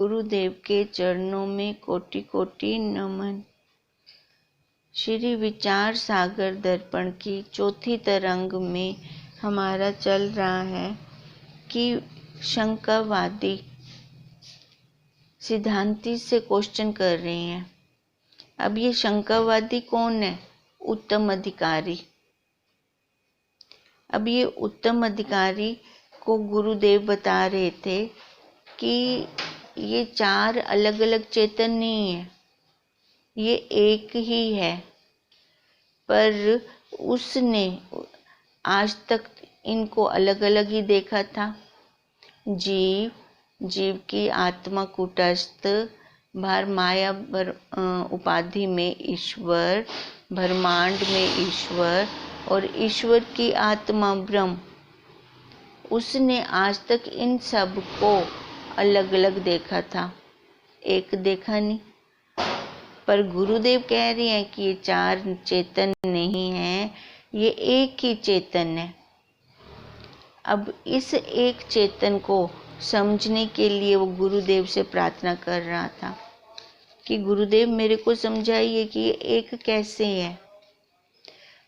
गुरुदेव के चरणों में कोटि कोटि नमन। श्री विचार सागर दर्पण की चौथी तरंग में हमारा चल रहा है कि शंकावादी सिद्धांती से क्वेश्चन कर रहे हैं। अब ये शंकावादी कौन है? उत्तम अधिकारी। अब ये उत्तम अधिकारी को गुरुदेव बता रहे थे कि ये चार अलग अलग चेतन नहीं है, ये एक ही है। पर उसने आज तक इनको अलग अलग ही देखा था। जीव की आत्मा कूटस्थ, भार माया उपाधि में ईश्वर, ब्रह्मांड में ईश्वर और ईश्वर की आत्मा ब्रह्म। उसने आज तक इन सब को अलग अलग देखा था, एक देखा नहीं। पर गुरुदेव कह रहे हैं कि ये चार चेतन नहीं है, ये एक ही चेतन है। अब इस एक चेतन को समझने के लिए वो गुरुदेव से प्रार्थना कर रहा था कि गुरुदेव मेरे को समझाइए कि ये एक कैसे है।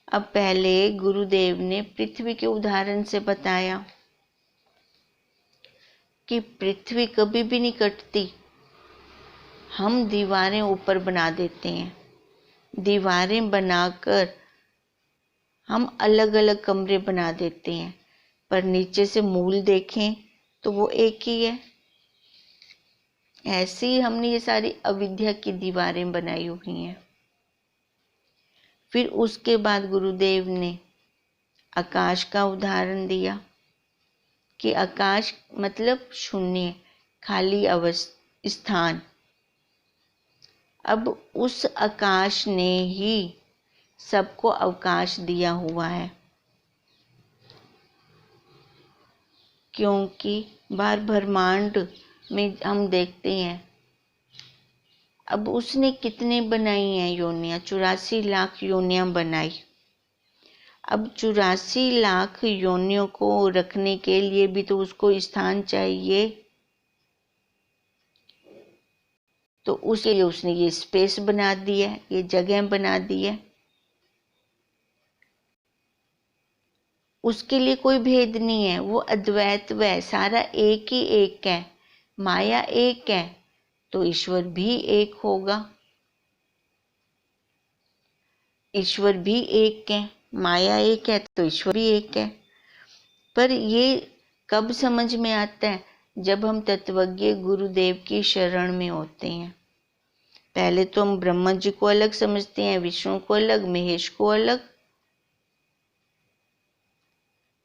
अब पहले गुरुदेव ने पृथ्वी के उदाहरण से बताया कि पृथ्वी कभी भी नहीं कटती। हम दीवारें ऊपर बना देते हैं, दीवारें बनाकर हम अलग अलग कमरे बना देते हैं, पर नीचे से मूल देखें तो वो एक ही है। ऐसे ही हमने ये सारी अविद्या की दीवारें बनाई हुई हैं। फिर उसके बाद गुरुदेव ने आकाश का उदाहरण दिया कि आकाश मतलब शून्य, खाली स्थान। अब उस आकाश ने ही सबको अवकाश दिया हुआ है, क्योंकि बाहर ब्रह्मांड में हम देखते हैं। अब उसने कितने बनाई हैं योनियां? 84 लाख योनियां बनाई। अब 84 लाख योनियों को रखने के लिए भी तो उसको स्थान चाहिए, तो उसके लिए उसने ये स्पेस बना दी है, ये जगह बना दी है। उसके लिए कोई भेद नहीं है, वो अद्वैत है, सारा एक ही एक है। माया एक है तो ईश्वर भी एक होगा। ईश्वर भी एक है, माया एक है तो ईश्वर भी एक है। पर ये कब समझ में आता है? जब हम तत्वज्ञ गुरुदेव की शरण में होते हैं। पहले तो हम ब्रह्मा जी को अलग समझते हैं, विष्णु को अलग, महेश को अलग,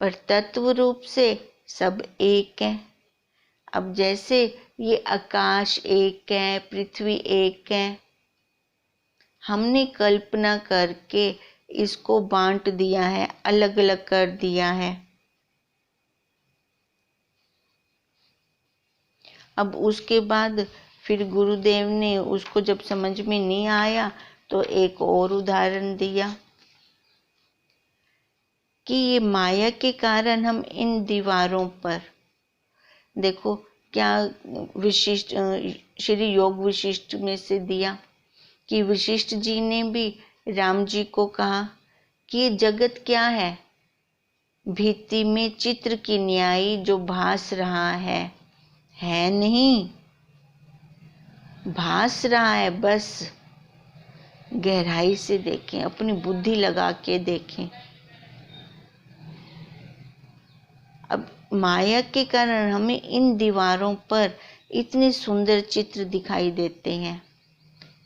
पर तत्व रूप से सब एक है। अब जैसे ये आकाश एक है, पृथ्वी एक है, हमने कल्पना करके इसको बांट दिया है, अलग अलग कर दिया है। अब उसके बाद फिर गुरुदेव ने उसको जब समझ में नहीं आया तो एक और उदाहरण दिया कि ये माया के कारण हम इन दीवारों पर देखो क्या विशिष्ट श्री योग विशिष्ट में से दिया कि वशिष्ठ जी ने भी राम जी को कहा कि ये जगत क्या है? भित्ति में चित्र की न्याय जो भास रहा है नहीं, भास रहा है। बस गहराई से देखें, अपनी बुद्धि लगा के देखें। अब माया के कारण हमें इन दीवारों पर इतने सुंदर चित्र दिखाई देते हैं।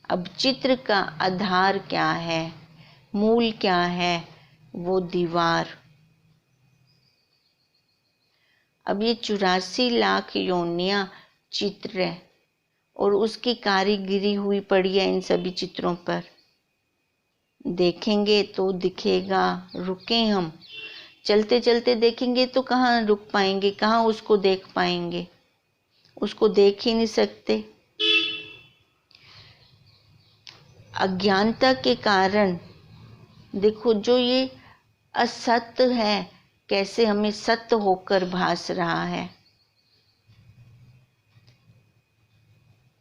अब चित्र का आधार क्या है, मूल क्या है? वो दीवार। अब ये 84 लाख योनियां चित्र है और उसकी कारीगिरी हुई पड़ी है इन सभी चित्रों पर। देखेंगे तो दिखेगा, रुके हम चलते चलते देखेंगे तो कहाँ रुक पाएंगे, कहाँ उसको देख पाएंगे? उसको देख ही नहीं सकते। अज्ञानता के कारण देखो जो ये असत्य है कैसे हमें सत्य होकर भास रहा है।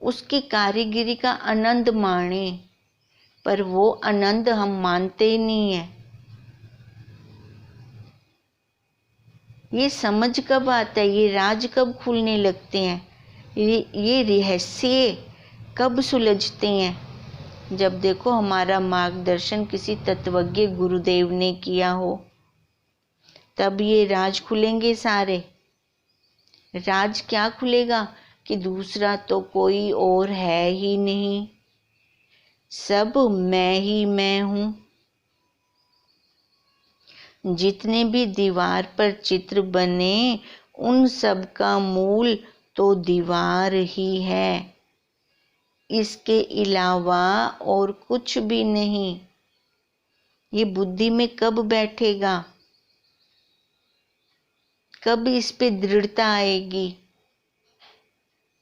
उसकी कारीगरी का आनंद माणे, पर वो आनंद हम मानते ही नहीं है। ये समझ कब आता है, ये राज कब खुलने लगते हैं, ये रहस्य कब सुलझते हैं? जब देखो हमारा मार्गदर्शन किसी तत्वज्ञ गुरुदेव ने किया हो, तब ये राज खुलेंगे सारे। राज क्या खुलेगा कि दूसरा तो कोई और है ही नहीं, सब मैं ही मैं हूँ। जितने भी दीवार पर चित्र बने उन सब का मूल तो दीवार ही है, इसके अलावा और कुछ भी नहीं। ये बुद्धि में कब बैठेगा, कब इस पे दृढ़ता आएगी?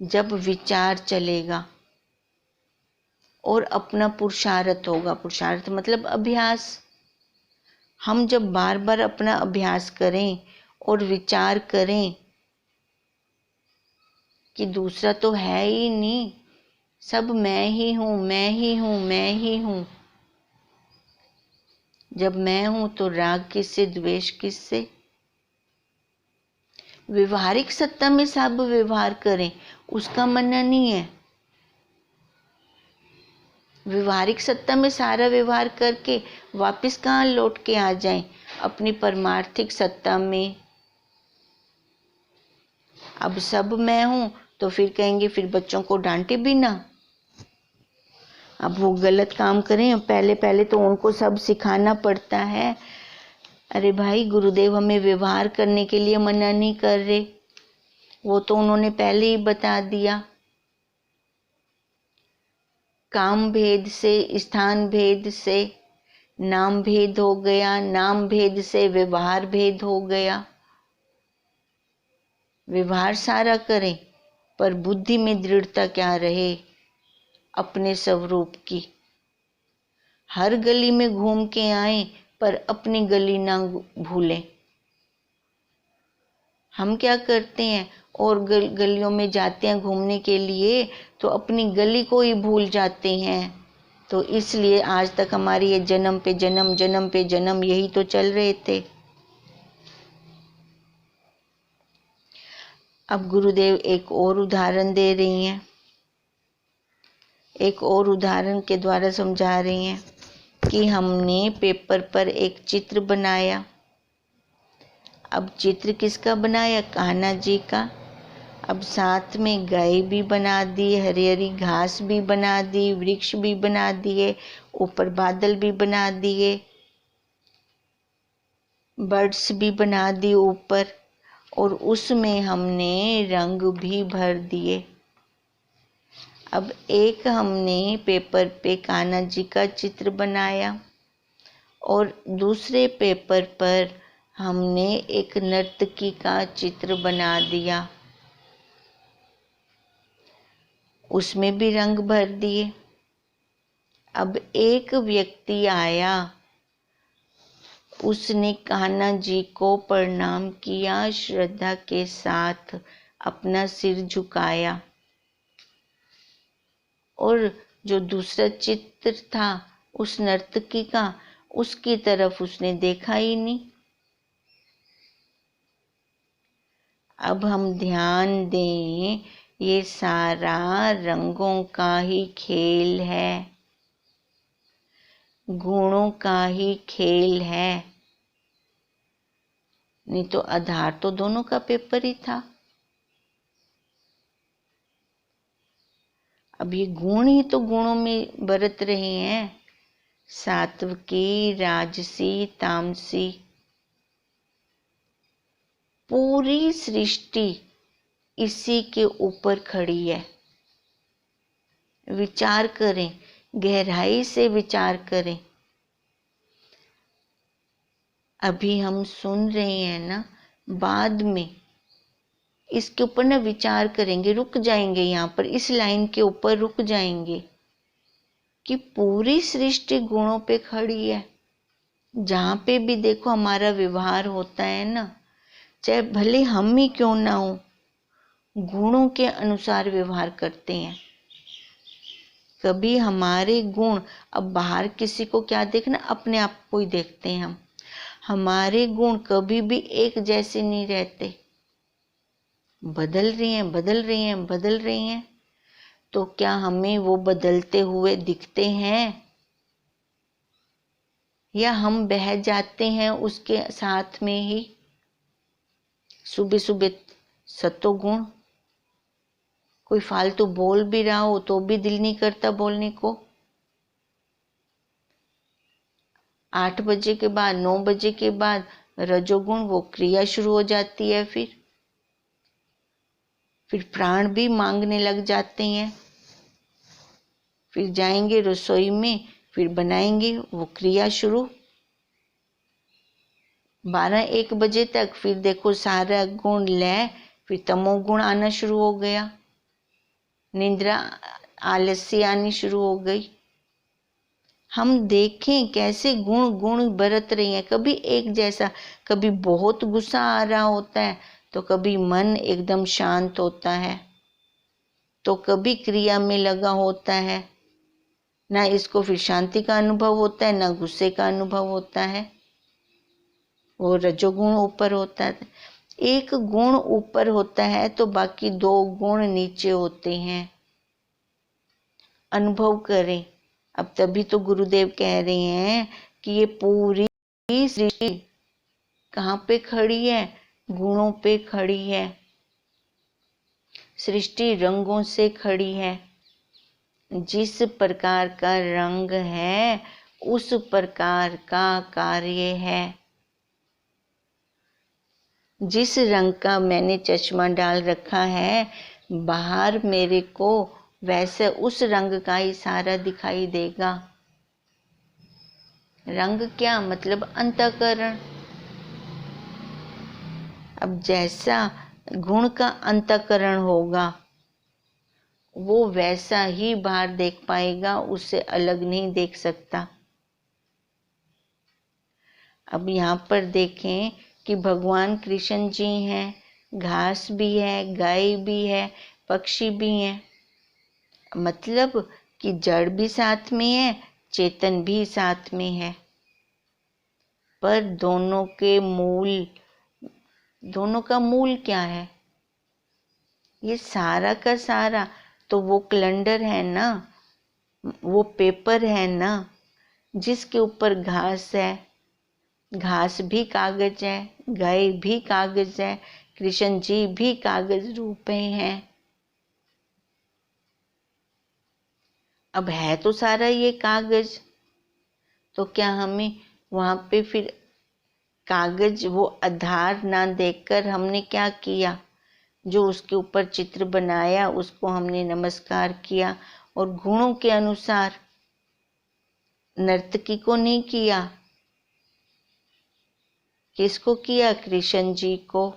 जब विचार चलेगा और अपना पुरुषार्थ होगा। पुरुषार्थ मतलब अभ्यास। हम जब बार बार अपना अभ्यास करें और विचार करें कि दूसरा तो है ही नहीं, सब मैं ही हूँ, मैं ही हूँ, मैं ही हूँ। जब मैं हूँ तो राग किससे, द्वेष किससे? व्यवहारिक सत्ता में सब व्यवहार करें, उसका मानना नहीं है। व्यवहारिक सत्ता में सारा व्यवहार करके वापस कहाँ लौट के आ जाएं? अपनी परमार्थिक सत्ता में। अब सब मैं हूं तो फिर कहेंगे फिर बच्चों को डांटे भी ना। अब वो गलत काम करें, पहले पहले तो उनको सब सिखाना पड़ता है। अरे भाई, गुरुदेव हमें व्यवहार करने के लिए मना नहीं कर रहे, वो तो उन्होंने पहले ही बता दिया। काम भेद से, स्थान भेद से नाम भेद हो गया, नाम भेद से व्यवहार भेद हो गया। व्यवहार सारा करें पर बुद्धि में दृढ़ता क्या रहे, अपने स्वरूप की। हर गली में घूम के आए पर अपनी गली ना भूलें। हम क्या करते हैं, और गलियों में जाते हैं घूमने के लिए तो अपनी गली को ही भूल जाते हैं। तो इसलिए आज तक हमारी ये जन्म पे जन्म, जन्म पे जन्म यही तो चल रहे थे। अब गुरुदेव एक और उदाहरण दे रही हैं, एक और उदाहरण के द्वारा समझा रही हैं कि हमने पेपर पर एक चित्र बनाया। अब चित्र किसका बनाया? कान्हा जी का। अब साथ में गाय भी बना दी, हरी हरी घास भी बना दी, वृक्ष भी बना दिए, ऊपर बादल भी बना दिए, बर्ड्स भी बना दिए ऊपर, और उसमें हमने रंग भी भर दिए। अब एक हमने पेपर पे कान्हा जी का चित्र बनाया और दूसरे पेपर पर हमने एक नर्तकी का चित्र बना दिया, उसमें भी रंग भर दिए। अब एक व्यक्ति आया, उसने कान्हा जी को प्रणाम किया, श्रद्धा के साथ अपना सिर झुकाया, और जो दूसरा चित्र था उस नर्तकी का, उसकी तरफ उसने देखा ही नहीं। अब हम ध्यान दें, ये सारा रंगों का ही खेल है, गुणों का ही खेल है। नहीं तो आधार तो दोनों का पेपर ही था। अब ये गुण ही तो गुणों में बरत रहे हैं, सात्विकी, राजसी, तामसी। पूरी सृष्टि इसी के ऊपर खड़ी है। विचार करें, गहराई से विचार करें। अभी हम सुन रहे हैं ना, बाद में इसके ऊपर ना विचार करेंगे, रुक जाएंगे, यहाँ पर इस लाइन के ऊपर रुक जाएंगे कि पूरी सृष्टि गुणों पे खड़ी है। जहाँ पे भी देखो हमारा व्यवहार होता है ना, चाहे भले हम ही क्यों ना हो, गुणों के अनुसार व्यवहार करते हैं। कभी हमारे गुण, अब बाहर किसी को क्या देखना, अपने आप को ही देखते हैं हम, हमारे गुण कभी भी एक जैसे नहीं रहते, बदल रही हैं बदल रही हैं बदल रही हैं। तो क्या हमें वो बदलते हुए दिखते हैं, या हम बह जाते हैं उसके साथ में ही? सुबह सुबह सत्वगुण, कोई फालतू बोल भी रहा हो तो भी दिल नहीं करता बोलने को। 8 बजे के बाद, 9 बजे के बाद रजोगुण, वो क्रिया शुरू हो जाती है। फिर प्राण भी मांगने लग जाते हैं। फिर जाएंगे रसोई में, फिर बनाएंगे, वो क्रिया शुरू। 12-1 बजे तक फिर देखो सारा गुण लय, फिर तमोगुण आना शुरू हो गया, निद्रा आलस्य आनी शुरू हो गई। हम देखें कैसे गुण गुण बरत रही हैं, कभी एक जैसा, कभी बहुत गुस्सा आ रहा होता है तो कभी मन एकदम शांत होता है, तो कभी क्रिया में लगा होता है। ना इसको फिर शांति का अनुभव होता है, ना गुस्से का अनुभव होता है। वो रजोगुण ऊपर होता है, एक गुण ऊपर होता है तो बाकी 2 गुण नीचे होते हैं। अनुभव करें। अब तभी तो गुरुदेव कह रहे हैं कि ये पूरी सृष्टि कहाँ पे खड़ी है, गुणों पे खड़ी है। सृष्टि रंगों से खड़ी है, जिस प्रकार का रंग है उस प्रकार का कार्य है। जिस रंग का मैंने चश्मा डाल रखा है बाहर मेरे को, वैसे उस रंग का ही सारा दिखाई देगा। रंग क्या मतलब? अंतःकरण। अब जैसा गुण का अंतःकरण होगा वो वैसा ही बाहर देख पाएगा, उससे अलग नहीं देख सकता। अब यहाँ पर देखें कि भगवान कृष्ण जी हैं, घास भी है, गाय भी है, पक्षी भी हैं, मतलब कि जड़ भी साथ में है, चेतन भी साथ में है। पर दोनों का मूल क्या है? ये सारा का सारा तो वो कैलेंडर है ना, वो पेपर है ना, जिसके ऊपर घास है। घास भी कागज है, गाय भी कागज है, कृष्ण जी भी कागज रूप हैं। अब है तो सारा ये कागज, तो क्या हमें वहां पे फिर कागज वो आधार ना देखकर हमने क्या किया? जो उसके ऊपर चित्र बनाया उसको हमने नमस्कार किया, और गुणों के अनुसार नर्तकी को नहीं किया। किसको किया? कृष्ण जी को।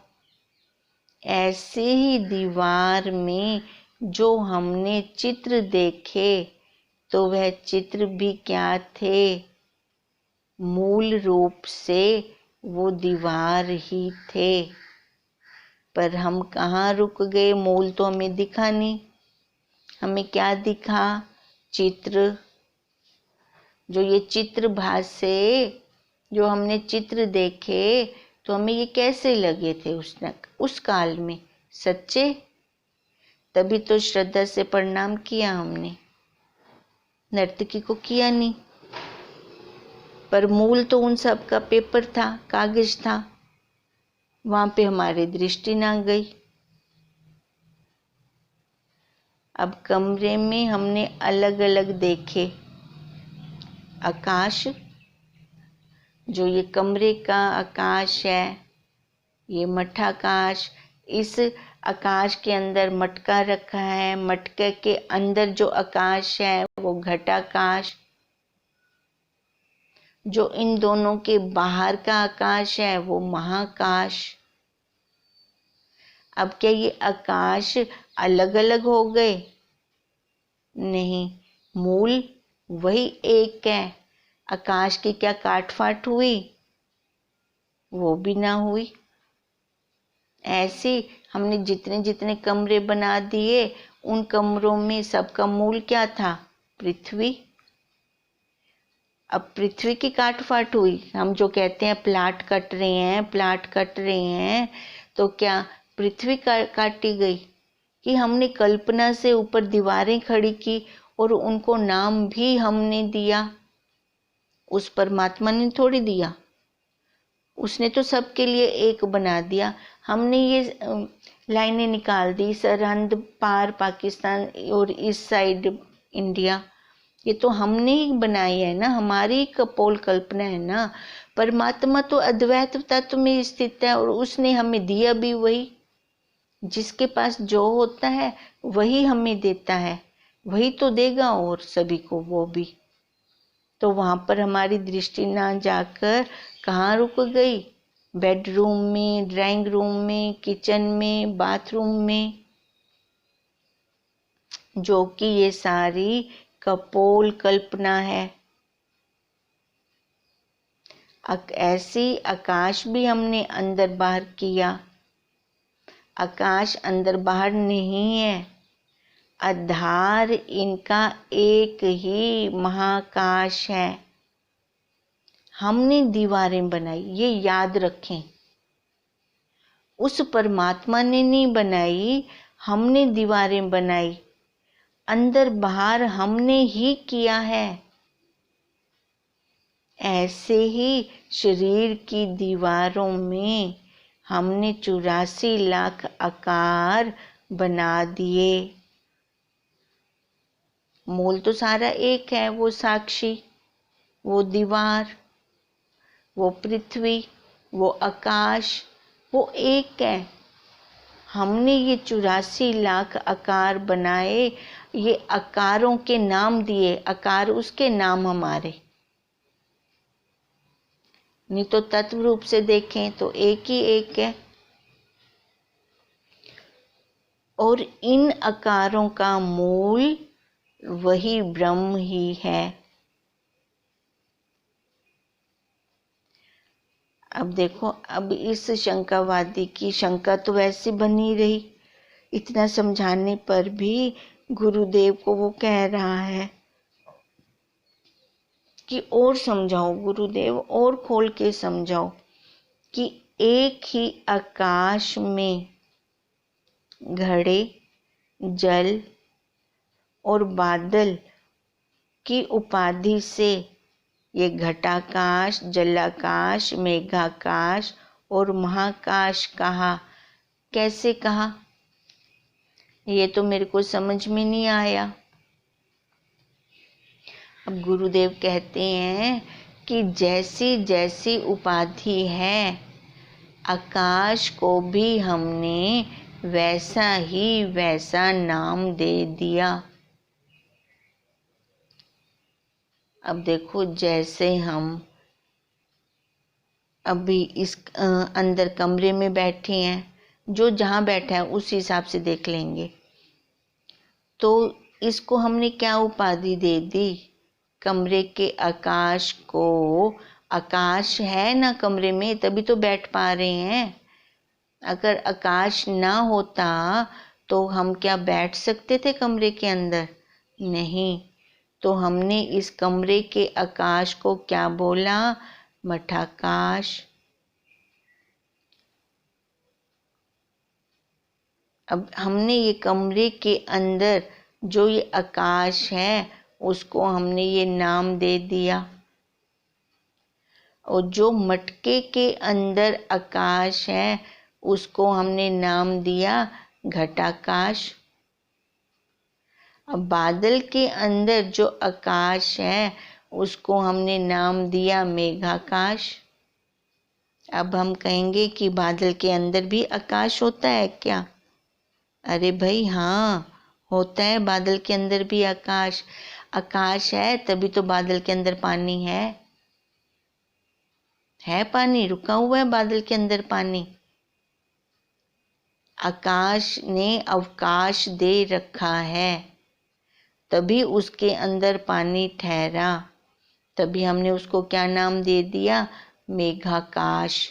ऐसे ही दीवार में जो हमने चित्र देखे तो वह चित्र भी क्या थे? मूल रूप से वो दीवार ही थे। पर हम कहाँ रुक गए? मूल तो हमें दिखा नहीं। हमें क्या दिखा? चित्र। जो ये चित्र भासे, जो हमने चित्र देखे, तो हमें ये कैसे लगे थे उस काल में? सच्चे? तभी तो श्रद्धा से प्रणाम किया हमने, नर्तकी को किया नहीं। पर मूल तो उन सब का पेपर था, कागज था, वहां पे हमारी दृष्टि ना गई। अब कमरे में हमने अलग अलग देखे आकाश, जो ये कमरे का आकाश है, ये मठाकाश। इस आकाश के अंदर मटका रखा है, मटके के अंदर जो आकाश है वो घटाकाश। जो इन दोनों के बाहर का आकाश है वो महाकाश। अब क्या ये आकाश अलग अलग हो गए? नहीं, मूल वही एक है। आकाश की क्या काट फाट हुई? वो भी ना हुई। ऐसे हमने जितने जितने कमरे बना दिए, उन कमरों में सबका मूल क्या था? पृथ्वी। अब पृथ्वी की काट फाट हुई, हम जो कहते हैं प्लाट कट रहे हैं, प्लाट कट रहे हैं, तो क्या पृथ्वी काटी गई कि हमने कल्पना से ऊपर दीवारें खड़ी की और उनको नाम भी हमने दिया? उस परमात्मा ने थोड़ी दिया, उसने तो सबके लिए एक बना दिया। हमने ये लाइनें निकाल दी, सरहद पार पाकिस्तान और इस साइड इंडिया, ये तो हमने ही बनाई है ना, हमारी कपोल कल्पना है ना। परमात्मा तो अद्वैत तत्व में स्थित है और उसने हमें दिया भी वही। जिसके पास जो होता है वही हमें देता है, वही तो देगा और सभी को वो भी। तो वहां पर हमारी दृष्टि ना जाकर कहाँ रुक गई? बेडरूम में, ड्राइंग रूम में, किचन में, बाथरूम में, जो कि ये सारी कपोल कल्पना है। ऐसी आकाश भी हमने अंदर बाहर किया। आकाश अंदर बाहर नहीं है, आधार इनका एक ही महाकाश है। हमने दीवारें बनाई, ये याद रखें। उस परमात्मा ने नहीं बनाई, हमने दीवारें बनाई। अंदर बाहर हमने ही किया है। ऐसे ही शरीर की दीवारों में हमने 84 लाख आकार बना दिए। मूल तो सारा एक है, वो साक्षी, वो दीवार, वो पृथ्वी, वो आकाश, वो एक है। हमने ये 84 लाख आकार बनाए, ये आकारों के नाम दिए, आकार उसके नाम हमारे। नहीं तो तत्व रूप से देखें तो एक ही एक है। और इन आकारों का मूल वही ब्रह्म ही है। अब देखो, अब इस शंकावादी की शंका तो वैसे बनी रही, इतना समझाने पर भी गुरुदेव को वो कह रहा है कि और समझाओ गुरुदेव, और खोल के समझाओ कि एक ही आकाश में घड़े, जल और बादल की उपाधि से ये घटाकाश, जलाकाश, मेघाकाश और महाकाश कहा। कैसे कहा? ये तो मेरे को समझ में नहीं आया। अब गुरुदेव कहते हैं कि जैसी जैसी उपाधि है, आकाश को भी हमने वैसा ही वैसा नाम दे दिया। अब देखो, जैसे हम अभी इस अंदर कमरे में बैठे हैं, जो जहाँ बैठा है उस हिसाब से देख लेंगे, तो इसको हमने क्या उपाधि दे दी? कमरे के आकाश को, आकाश है ना कमरे में, तभी तो बैठ पा रहे हैं। अगर आकाश ना होता तो हम क्या बैठ सकते थे कमरे के अंदर? नहीं। तो हमने इस कमरे के आकाश को क्या बोला? मठाकाश। अब हमने ये कमरे के अंदर जो ये आकाश है उसको हमने ये नाम दे दिया, और जो मटके के अंदर आकाश है उसको हमने नाम दिया घटाकाश। अब बादल के अंदर जो आकाश है उसको हमने नाम दिया मेघाकाश। अब हम कहेंगे कि बादल के अंदर भी आकाश होता है क्या? अरे भाई हाँ, होता है, बादल के अंदर भी आकाश। आकाश है तभी तो बादल के अंदर पानी है पानी रुका हुआ है बादल के अंदर पानी। आकाश ने अवकाश दे रखा है, तभी उसके अंदर पानी ठहरा, तभी हमने उसको क्या नाम दे दिया? मेघाकाश।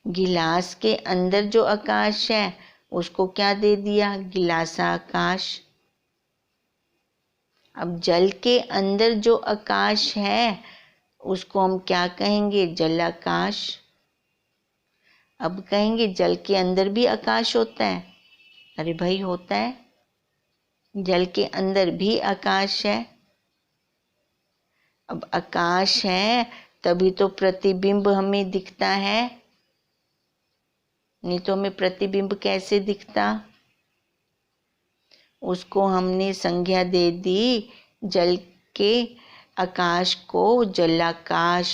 गिलास के अंदर जो आकाश है उसको क्या दे दिया? गिलासाकाश। अब जल के अंदर जो आकाश है उसको हम क्या कहेंगे? जलाकाश। अब कहेंगे जल के अंदर भी आकाश होता है। अरे भाई होता है, जल के अंदर भी आकाश है। अब आकाश है तभी तो प्रतिबिंब हमें दिखता है, नहीं तो हमें प्रतिबिंब कैसे दिखता? उसको हमने संज्ञा दे दी जल के आकाश को जलाकाश।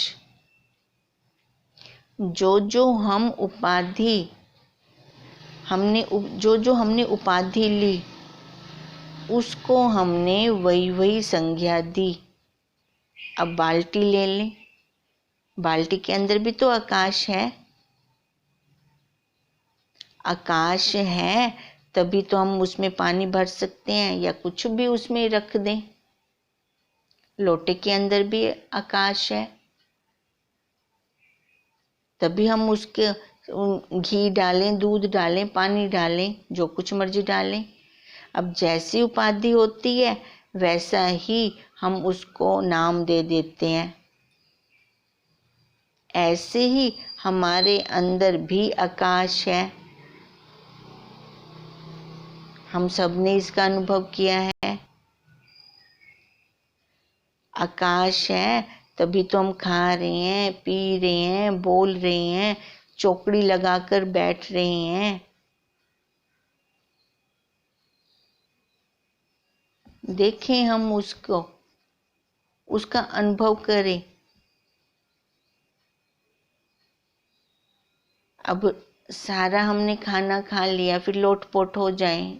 जो हम उपाधि हमने जो हमने उपाधि ली उसको हमने वही संज्ञा दी। अब बाल्टी ले लें, बाल्टी के अंदर भी तो आकाश है। आकाश है तभी तो हम उसमें पानी भर सकते हैं या कुछ भी उसमें रख दें। लोटे के अंदर भी आकाश है तभी हम उसके घी डालें, दूध डालें, पानी डालें, जो कुछ मर्जी डालें। अब जैसी उपाधि होती है वैसा ही हम उसको नाम दे देते हैं। ऐसे ही हमारे अंदर भी आकाश है, हम सब ने इसका अनुभव किया है। आकाश है तभी तो हम खा रहे हैं, पी रहे हैं, बोल रहे हैं, चौकड़ी लगाकर बैठ रहे हैं। देखें हम उसको, उसका अनुभव करें। अब सारा हमने खाना खा लिया फिर लोटपोट हो जाए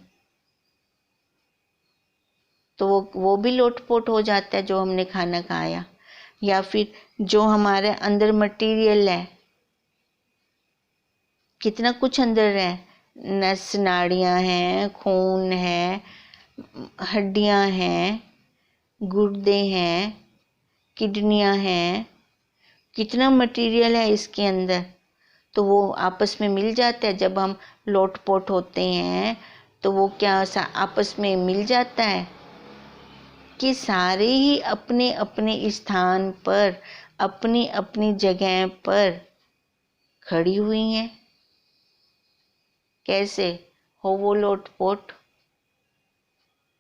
तो वो भी लोटपोट हो जाता है जो हमने खाना खाया। या फिर जो हमारे अंदर मटेरियल है, कितना कुछ अंदर है, नस नाड़ियाँ हैं, खून है, हड्डियाँ हैं, गुर्दे हैं, किडनियाँ हैं, कितना मटेरियल है इसके अंदर। तो वो आपस में मिल जाता है जब हम लोटपोट होते हैं तो वो क्या आपस में मिल जाता है कि सारे ही अपने अपने स्थान पर, अपनी अपनी जगह पर खड़ी हुई हैं। कैसे हो वो लोटपोट?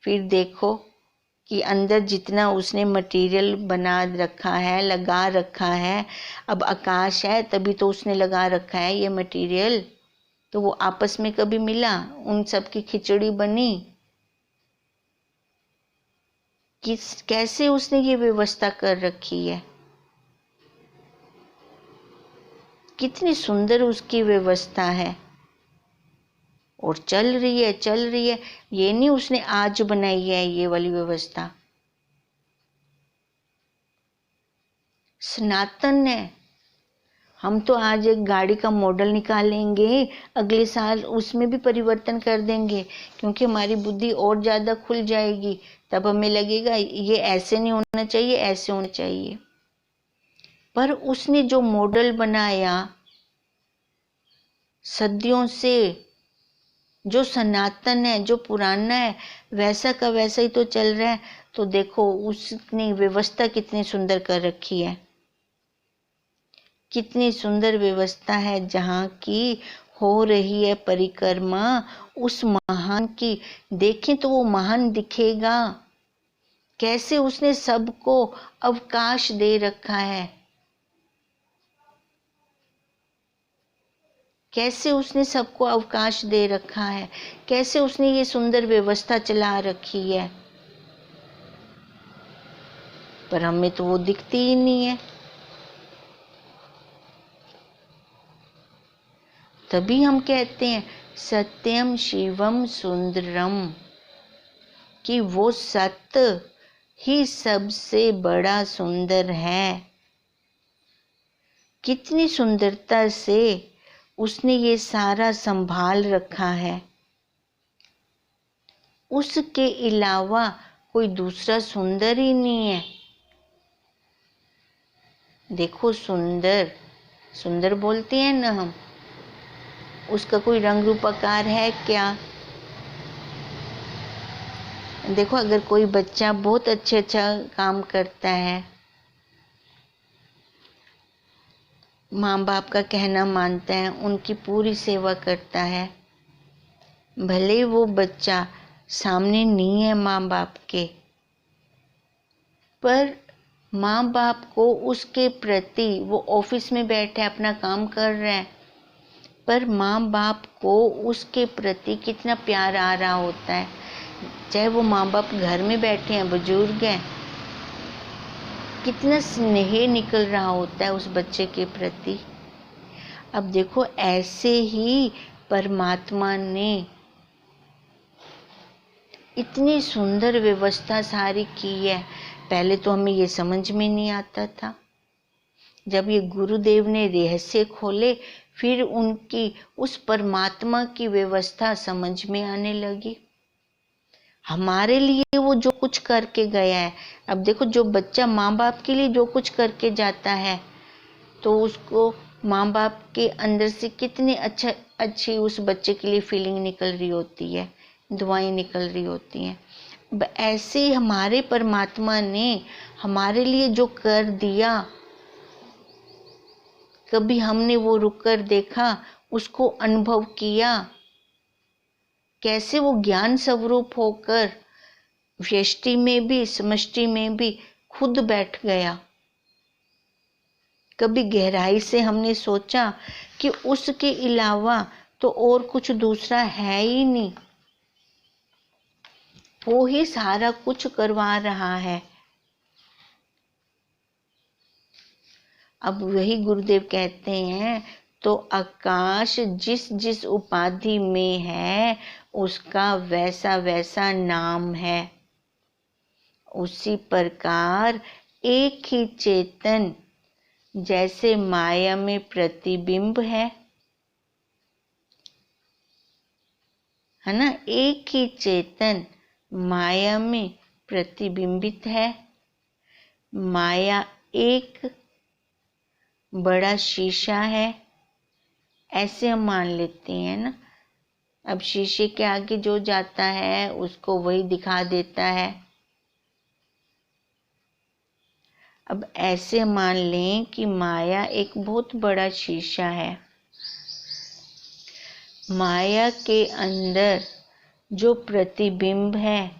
फिर देखो कि अंदर जितना उसने मटेरियल बना रखा है, लगा रखा है। अब आकाश है तभी तो उसने लगा रखा है ये मटेरियल, तो वो आपस में कभी मिला, उन सब की खिचड़ी बनी। कैसे उसने ये व्यवस्था कर रखी है, कितनी सुंदर उसकी व्यवस्था है। और चल रही है, चल रही है। ये नहीं उसने आज बनाई है ये वाली व्यवस्था, सनातन है। हम तो आज एक गाड़ी का मॉडल निकालेंगे, अगले साल उसमें भी परिवर्तन कर देंगे क्योंकि हमारी बुद्धि और ज़्यादा खुल जाएगी। तब हमें लगेगा ये ऐसे नहीं होना चाहिए, ऐसे होना चाहिए। पर उसने जो मॉडल बनाया सदियों से, जो सनातन है, जो पुराना है, वैसा का वैसा ही तो चल रहा है। तो देखो उसने व्यवस्था कितनी सुंदर कर रखी है, कितनी सुंदर व्यवस्था है। जहाँ की हो रही है परिक्रमा उस महान की, देखें तो वो महान दिखेगा। कैसे उसने सबको अवकाश दे रखा है, कैसे उसने सबको अवकाश दे रखा है, कैसे उसने ये सुंदर व्यवस्था चला रखी है। पर हमें तो वो दिखती ही नहीं है। तभी हम कहते हैं सत्यम शिवम सुंदरम, कि वो सत्य ही सबसे बड़ा सुंदर है। कितनी सुंदरता से उसने ये सारा संभाल रखा है। उसके अलावा कोई दूसरा सुंदर ही नहीं है। देखो सुंदर, सुंदर बोलते हैं ना हम, उसका कोई रंग रूप आकार है क्या? देखो, अगर कोई बच्चा बहुत अच्छा काम करता है, माँ बाप का कहना मानता है, उनकी पूरी सेवा करता है, भले वो बच्चा सामने नहीं है माँ बाप के, पर माँ बाप को उसके प्रति, वो ऑफिस में बैठे अपना काम कर रहे हैं, पर माँ बाप को उसके प्रति कितना प्यार आ रहा होता है। चाहे वो माँ बाप घर में बैठे हैं, बुजुर्ग हैं, कितना स्नेह निकल रहा होता है उस बच्चे के प्रति। अब देखो, ऐसे ही परमात्मा ने इतनी सुंदर व्यवस्था सारी की है। पहले तो हमें ये समझ में नहीं आता था। जब ये गुरुदेव ने रहस्य खोले, फिर उनकी उस परमात्मा की व्यवस्था समझ में आने लगी। हमारे लिए वो जो कुछ करके गया है, अब देखो, जो बच्चा माँ बाप के लिए जो कुछ करके जाता है, तो उसको माँ बाप के अंदर से कितनी अच्छी उस बच्चे के लिए फीलिंग निकल रही होती है, दुआएं निकल रही होती हैं। ऐसे ही हमारे परमात्मा ने हमारे लिए जो कर दिया, कभी हमने वो रुक कर देखा, उसको अनुभव किया, कैसे वो ज्ञान स्वरूप होकर व्यष्टि में भी समष्टि में भी खुद बैठ गया। कभी गहराई से हमने सोचा कि उसके अलावा तो और कुछ दूसरा है ही नहीं, वो ही सारा कुछ करवा रहा है। अब वही गुरुदेव कहते हैं, तो आकाश जिस जिस उपाधि में है, उसका वैसा वैसा नाम है। उसी प्रकार एक ही चेतन जैसे माया में प्रतिबिंब है ना, एक ही चेतन माया में प्रतिबिंबित है। माया एक बड़ा शीशा है, ऐसे हम मान लेते हैं ना। अब शीशे के आगे जो जाता है उसको वही दिखा देता है। अब ऐसे मान लें कि माया एक बहुत बड़ा शीशा है। माया के अंदर जो प्रतिबिंब है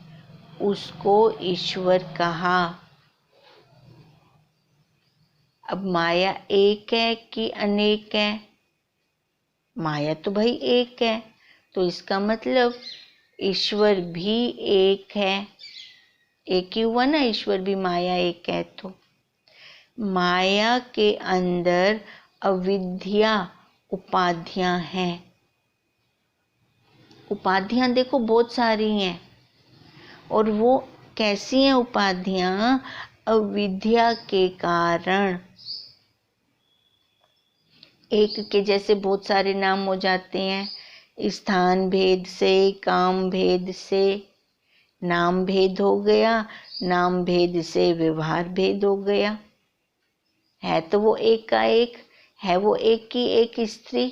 उसको ईश्वर कहा। अब माया एक है कि अनेक है? माया तो भाई एक है, तो इसका मतलब ईश्वर भी एक है। एक ही हुआ ना, ईश्वर भी माया एक है। तो माया के अंदर अविद्या उपाधियां हैं। उपाधियां देखो बहुत सारी हैं, और वो कैसी हैं उपाधियां? अविद्या के कारण एक के जैसे बहुत सारे नाम हो जाते हैं। स्थान भेद से, काम भेद से नाम भेद हो गया, नाम भेद से व्यवहार भेद हो गया। है तो वो एक का एक है, वो एक की एक स्त्री,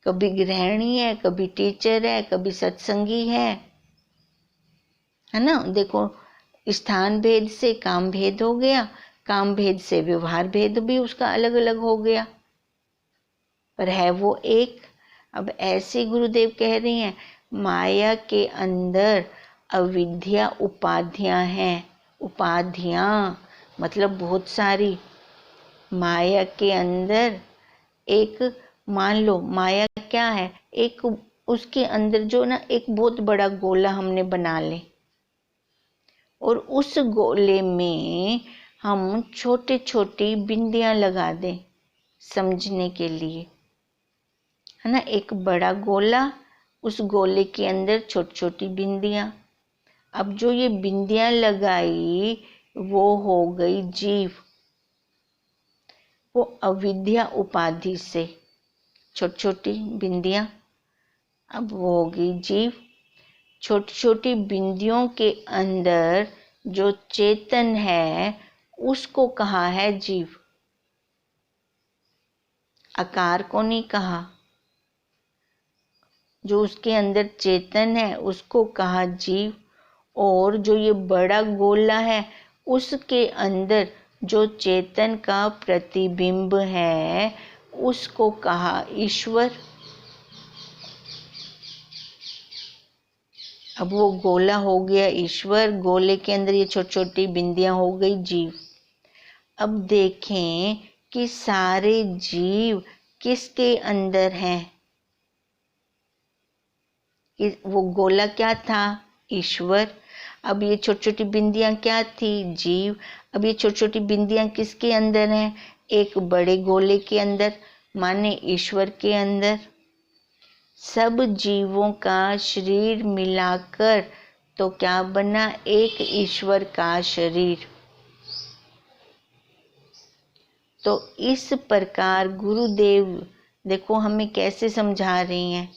कभी गृहिणी है, कभी टीचर है, कभी सत्संगी है ना। देखो, स्थान भेद से काम भेद हो गया, काम भेद से व्यवहार भेद भी उसका अलग अलग हो गया, पर है वो एक। अब ऐसे गुरुदेव कह रहे हैं, माया के अंदर अविद्या उपाधियां हैं। उपाधियां मतलब बहुत सारी। माया के अंदर एक, मान लो माया क्या है, एक उसके अंदर जो ना एक बहुत बड़ा गोला हमने बना ले, और उस गोले में हम छोटे छोटी बिंदियां लगा दें समझने के लिए, है ना। एक बड़ा गोला, उस गोले के अंदर छोटी छोटी बिंदियां। अब जो ये बिंदियां लगाई वो हो गई जीव। वो अविद्या उपाधि से छोटी छोटी बिंदियां, अब वो हो गई जीव। छोटी छोटी बिंदियों के अंदर जो चेतन है उसको कहा है जीव, आकार को नहीं कहा। जो उसके अंदर चेतन है उसको कहा जीव, और जो ये बड़ा गोला है उसके अंदर जो चेतन का प्रतिबिंब है उसको कहा ईश्वर। अब वो गोला हो गया ईश्वर, गोले के अंदर ये छोटी छोटी बिंदियां हो गई जीव। अब देखें कि सारे जीव किसके अंदर हैं। वो गोला क्या था? ईश्वर। अब ये छोटी छोटी बिंदियां क्या थी? जीव। अब ये छोटी छोटी बिंदियां किसके अंदर हैं? एक बड़े गोले के अंदर, माने ईश्वर के अंदर। सब जीवों का शरीर मिलाकर तो क्या बना? एक ईश्वर का शरीर। तो इस प्रकार गुरुदेव देखो हमें कैसे समझा रहे हैं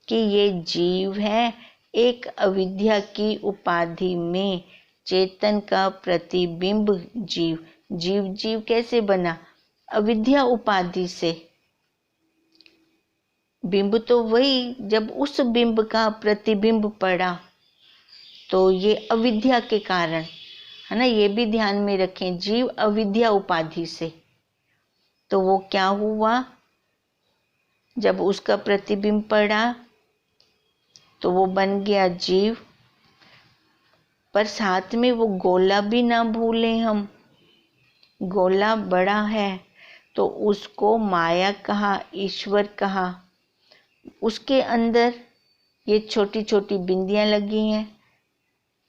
कि ये जीव है, एक अविद्या की उपाधि में चेतन का प्रतिबिंब जीव। जीव जीव कैसे बना? अविद्या उपाधि से। बिंब तो वही, जब उस बिंब का प्रतिबिंब पड़ा तो ये अविद्या के कारण है ना, ये भी ध्यान में रखें, जीव अविद्या उपाधि से। तो वो क्या हुआ? जब उसका प्रतिबिंब पड़ा तो वो बन गया जीव। पर साथ में वो गोला भी ना भूलें हम, गोला बड़ा है तो उसको माया कहा, ईश्वर कहा। उसके अंदर ये छोटी छोटी बिंदियां लगी हैं।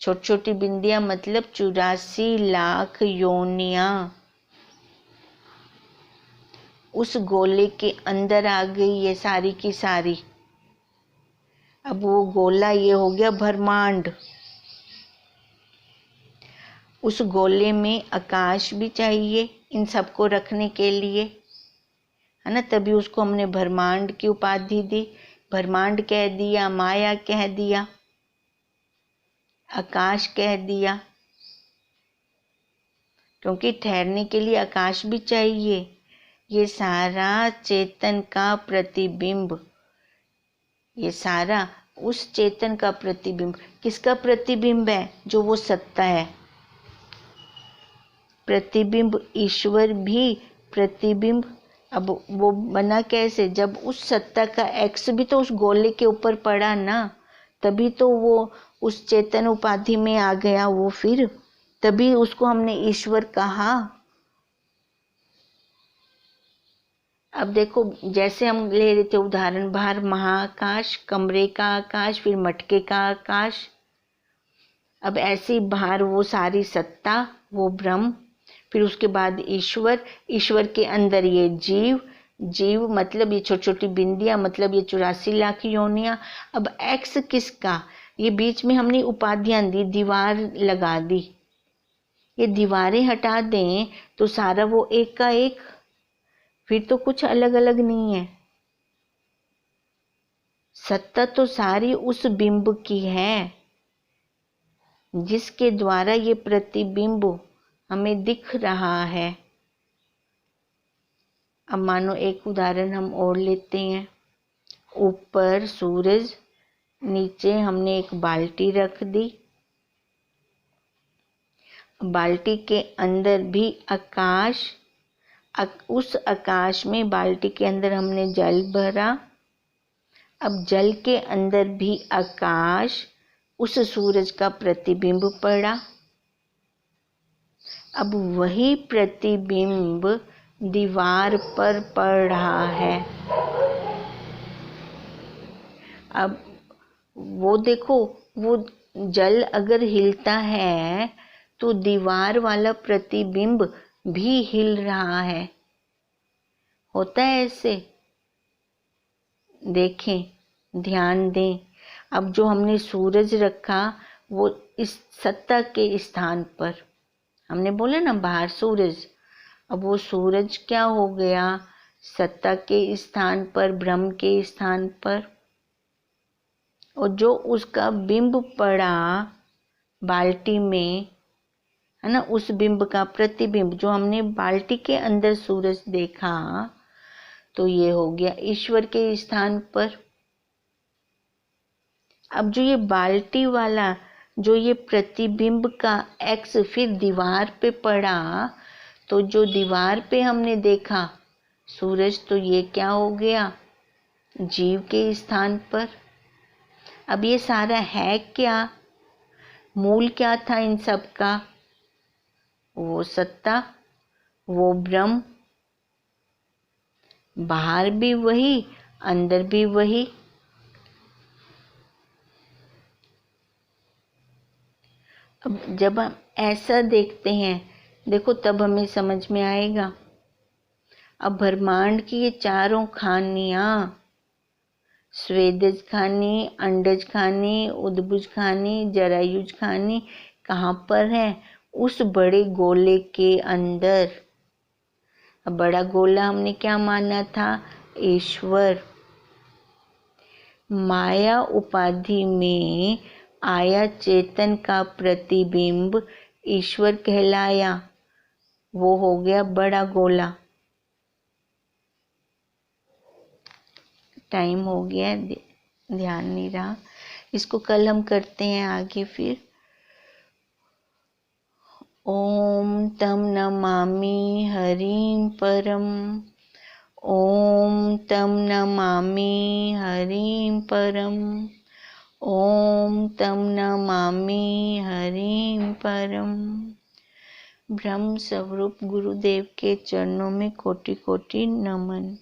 छोटी छोटी बिंदियां मतलब 84 लाख योनियां उस गोले के अंदर आ गई, ये सारी की सारी। अब वो गोला ये हो गया ब्रह्मांड। उस गोले में आकाश भी चाहिए इन सबको रखने के लिए, है ना, तभी उसको हमने ब्रह्मांड की उपाधि दी। ब्रह्मांड कह दिया, माया कह दिया, आकाश कह दिया, क्योंकि ठहरने के लिए आकाश भी चाहिए। ये सारा चेतन का प्रतिबिंब, ये सारा उस चेतन का प्रतिबिंब। किसका प्रतिबिंब है? जो वो सत्ता है। प्रतिबिंब ईश्वर भी प्रतिबिंब। अब वो बना कैसे? जब उस सत्ता का एक्स भी तो उस गोले के ऊपर पड़ा ना, तभी तो वो उस चेतन उपाधि में आ गया वो, फिर तभी उसको हमने ईश्वर कहा। अब देखो जैसे हम ले रहे थे उदाहरण, बाहर महाआकाश, कमरे का आकाश, फिर मटके का आकाश। अब ऐसे ही बाहर वो सारी सत्ता, वो ब्रह्म, फिर उसके बाद ईश्वर, ईश्वर के अंदर ये जीव, जीव मतलब ये छोटी छोटी बिंदियां, मतलब ये 84 लाख योनियां। अब एक्स किसका? ये बीच में हमने उपाधियां दी, दीवार लगा दी। ये दीवारें हटा दें तो सारा वो एक का एक, फिर तो कुछ अलग अलग नहीं है। सत्ता तो सारी उस बिंब की है जिसके द्वारा ये प्रतिबिंब हमें दिख रहा है। अब मानो एक उदाहरण हम और लेते हैं। ऊपर सूरज, नीचे हमने एक बाल्टी रख दी। बाल्टी के अंदर भी आकाश, उस आकाश में बाल्टी के अंदर हमने जल भरा। अब जल के अंदर भी आकाश, उस सूरज का प्रतिबिंब पड़ा। अब वही प्रतिबिंब दीवार पर पड़ रहा है। अब वो देखो, वो जल अगर हिलता है तो दीवार वाला प्रतिबिंब भी हिल रहा है। होता है ऐसे? देखें, ध्यान दें। अब जो हमने सूरज रखा वो इस सत्ता के स्थान पर, हमने बोला ना बाहर सूरज, अब वो सूरज क्या हो गया? सत्ता के स्थान पर, ब्रह्म के स्थान पर। और जो उसका बिंब पड़ा बाल्टी में, है ना, उस बिंब का प्रतिबिंब जो हमने बाल्टी के अंदर सूरज देखा, तो ये हो गया ईश्वर के स्थान पर। अब जो ये बाल्टी वाला जो ये प्रतिबिंब का एक्स फिर दीवार पे पड़ा, तो जो दीवार पे हमने देखा सूरज, तो ये क्या हो गया, जीव के स्थान पर। अब ये सारा है क्या, मूल क्या था इन सब का, वो सत्ता, वो ब्रह्म, बाहर भी वही, अंदर भी वही। अब जब हम ऐसा देखते हैं, देखो तब हमें समझ में आएगा। अब ब्रह्मांड की ये चारों खानियां, स्वेदज खानी, अंडज खानी, उद्भुज खानी, जरायुज खानी, कहाँ पर है, उस बड़े गोले के अंदर। अब बड़ा गोला हमने क्या माना था, ईश्वर। माया उपाधि में आया चेतन का प्रतिबिंब ईश्वर कहलाया, वो हो गया बड़ा गोला। टाइम हो गया, ध्यान नहीं रहा, इसको कल हम करते हैं आगे फिर। ओम तम नमामि हरिं परम, ओम तम नमामि हरिं परम, ओम तम नमामि हरिं परम। ब्रह्म स्वरूप गुरुदेव के चरणों में कोटि कोटि नमन।